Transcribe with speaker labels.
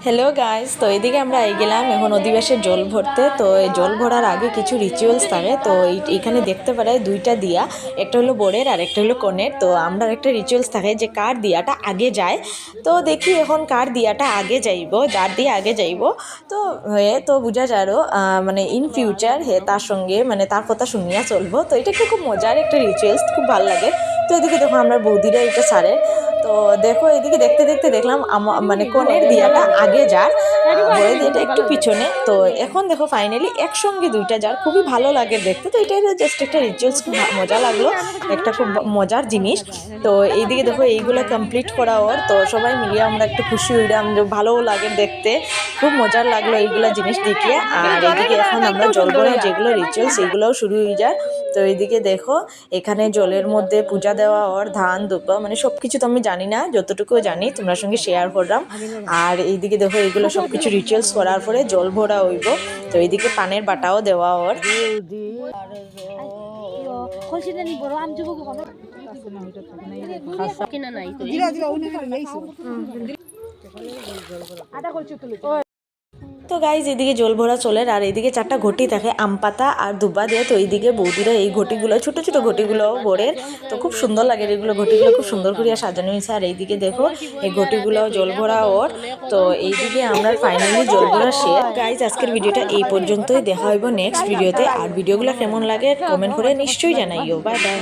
Speaker 1: Hello guys, তো এদিকে আমরা গেলাম এখন অধিবাসের জল ভরতে। তো এই জল ভরার আগে কিছু রিচুয়ালস থাকে। তো এইখানে দেখতে পারে দুইটা দিয়া, একটা হলো বরের আর একটা হলো কনের। তো আমরা একটা রিচুয়ালস থাকে যে কার দিয়াটা আগে যায়। তো দেখি এখন কার দিয়াটা আগে যাইব, যার দিয়ে আগে যাইব তো তো বুঝা যারও মানে ইন ফিউচার তার সঙ্গে মানে তার কথা শুনিয়া চলবো। তো এটা একটা খুব মজার একটা রিচুয়ালস, খুব ভালো লাগে। তো এদিকে দেখো আমরা বৌদিরা এটা সারে। তো দেখো এদিকে দেখতে দেখতে দেখলাম মানে কনের দিয়াটা আগে যার, বড় দিয়াটা একটু পিছনে। তো এখন দেখো ফাইনালি একসঙ্গে দুইটা যার, খুবই ভালো লাগে দেখতে। তো এটা জাস্ট একটা রিচুয়ালস, খুব মজা লাগলো, একটা খুব মজার জিনিস। তো এইদিকে দেখো এইগুলো কমপ্লিট করা ওর, তো সবাই মিলিয়ে আমরা একটু খুশি হইলাম, যে ভালোও লাগে দেখতে, খুব মজার লাগলো এইগুলা জিনিস দেখিয়ে। আর এইদিকে এখন আমরা জল ভরা যেগুলো রিচুয়ালস এইগুলোও শুরু হয়ে যায়। তো এইদিকে দেখো এখানে জলের মধ্যে পূজা দেওয়া ওর, ধান দুব্বা মানে সব কিছু তো আমি জানি না, যতটুকু জানি তোমার সঙ্গে শেয়ার করলাম। আর এইদিকে দেখো এইগুলো সব কিছু রিচুয়ালস করার পরে জল ভরা হইব। তো এইদিকে পানের বাটাও দেওয়া ওর। তো গাইজ এদিকে জল ভরা চলে, আর এইদিকে চারটা ঘটি থাকে আম পাতা আর দুব্বা দিয়ে। তো এইদিকে বৌদিরা এই ঘটিগুলো, ছোট ছোট ঘটিগুলো ভোরের, তো খুব সুন্দর লাগে এগুলো, ঘটিগুলো খুব সুন্দর করে সাজানো হয়েছে। আর এইদিকে দেখো এই ঘটিগুলো জল ভরা ওর। তো এইদিকে আমরা ফাইনালি জল ভরা শেষ। গাইজ আজকের ভিডিওটা এই পর্যন্তই, দেখা হইব নেক্সট ভিডিওতে। আর ভিডিওগুলো কেমন লাগে কমেন্ট করে নিশ্চয়ই জানাইও। Bye bye.